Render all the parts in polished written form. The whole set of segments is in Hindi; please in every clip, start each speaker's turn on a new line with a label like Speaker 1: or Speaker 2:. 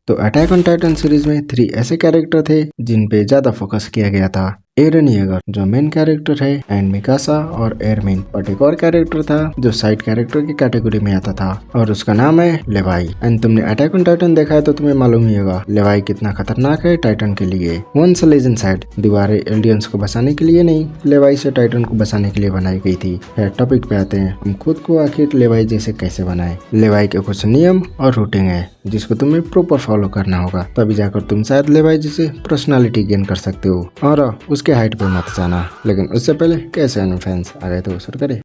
Speaker 1: तो अटैक ऑन टाइटन सीरीज में 3 ऐसे कैरेक्टर थे जिन पे ज्यादा फोकस किया गया था। एरन येगर जो मेन कैरेक्टर है एंड मिकासा और एरमिन, बट एक और कैरेक्टर था जो साइड कैरेक्टर की कैटेगरी में आता था और उसका नाम है लेवाई। एंड तुमने अटैक ऑन टाइटन देखा है तो तुम्हें मालूम ही होगा लेवाई कितना खतरनाक है टाइटन के लिए। वंस अ लेजेंड साइड दीवारें एलियंस को बचाने के लिए नहीं, लेवाई से टाइटन को बचाने के लिए बनाई गई थी। खैर टॉपिक पे आते हैं, हम खुद को आखिर लेवाई जैसे कैसे बनाए। लेवाई के कुछ नियम और रूटिंग है जिसको तुम्हें प्रॉपर फॉलो करना होगा, तभी जाकर तुम शायद लेवाई जैसे पर्सनालिटी गेन कर सकते हो। और उसके हाइट पे मत जाना, लेकिन उससे पहले कैसे एनिमे फैंस आ गए तो शुरू करें।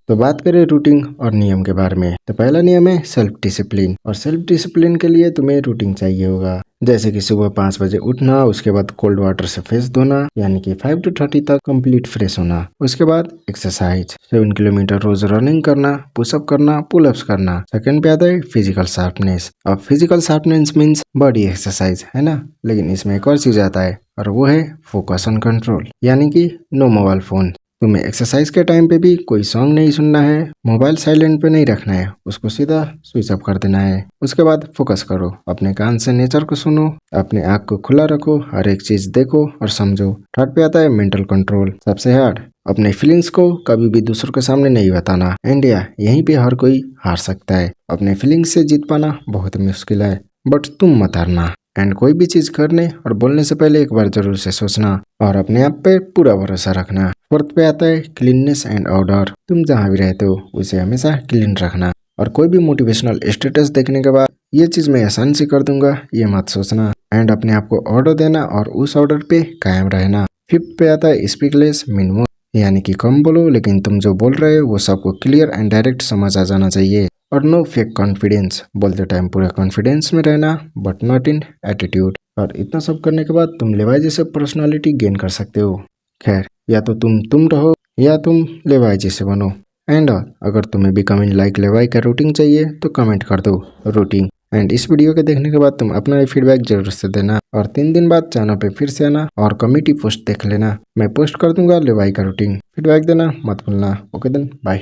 Speaker 1: तो बात करें रूटीन और नियम के बारे में, तो पहला नियम है सेल्फ डिसिप्लिन। और सेल्फ डिसिप्लिन के लिए तुम्हें रूटीन चाहिए होगा, जैसे कि सुबह 5 बजे उठना, उसके बाद कोल्ड वाटर से फेस धोना यानी कि 5 to 30 तक कंप्लीट फ्रेश होना। उसके बाद एक्सरसाइज 7 किलोमीटर रोज रनिंग करना, पुशअप करना, पुलअप्स करना। सेकंड पे आता है फिजिकल शार्पनेस। अब physical sharpness means body exercise है ना, लेकिन इसमें एक और चीज आता है और वो है फोकस ऑन कंट्रोल, यानी कि नो मोबाइल फोन। तुम्हें एक्सरसाइज के टाइम पे भी कोई सॉन्ग नहीं सुनना है, मोबाइल साइलेंट पे नहीं रखना है, उसको सीधा स्विच ऑफ कर देना है। उसके बाद फोकस करो, अपने कान से नेचर को सुनो, अपने आँख को खुला रखो, हर एक चीज देखो और समझो। थर्ड पे आता है मेंटल कंट्रोल, सबसे हार्ड। अपने फीलिंग्स को कभी भी दूसरों के सामने नहीं बताना। इंडिया यहीं पे हर कोई हार सकता है, अपने फीलिंग्स से जीत पाना बहुत मुश्किल है, बट तुम मत हारना। एंड कोई भी चीज करने और बोलने से पहले एक बार जरूर से सोचना और अपने आप पे पूरा भरोसा रखना। फोर्थ पे आता है क्लीननेस एंड ऑर्डर। तुम जहाँ भी रहते हो उसे हमेशा क्लीन रखना और कोई भी मोटिवेशनल स्टेटस देखने के बाद ये चीज मैं आसानी से कर दूंगा ये मत सोचना। एंड अपने आप को ऑर्डर देना और उस ऑर्डर पे कायम रहना। फिफ्थ पे आता है स्पीक लेस मीन मोर, यानी कि कम बोलो लेकिन तुम जो बोल रहे हो वो सबको क्लियर एंड डायरेक्ट समझ आ जाना चाहिए। और नो फेक कॉन्फिडेंस, बोलते टाइम पूरा कॉन्फिडेंस में रहना बट नॉट इन एटीट्यूड। और इतना सब करने के बाद तुम लेवाई जैसे पर्सनालिटी गेन कर सकते हो। खैर या तो तुम रहो या तुम लेवाई जैसे बनो। एंड अगर तुम्हें बिकमिंग लाइक लेवाई का रूटीन चाहिए तो कमेंट कर दो रूटीन। एंड इस वीडियो के देखने के बाद तुम अपना फीडबैक जरूर से देना और 3 दिन बाद चैनल पे फिर से आना और कम्युनिटी पोस्ट देख लेना, मैं पोस्ट कर दूंगा लेवाई का रूटीन। फीडबैक देना मत भूलना। Okay then bye.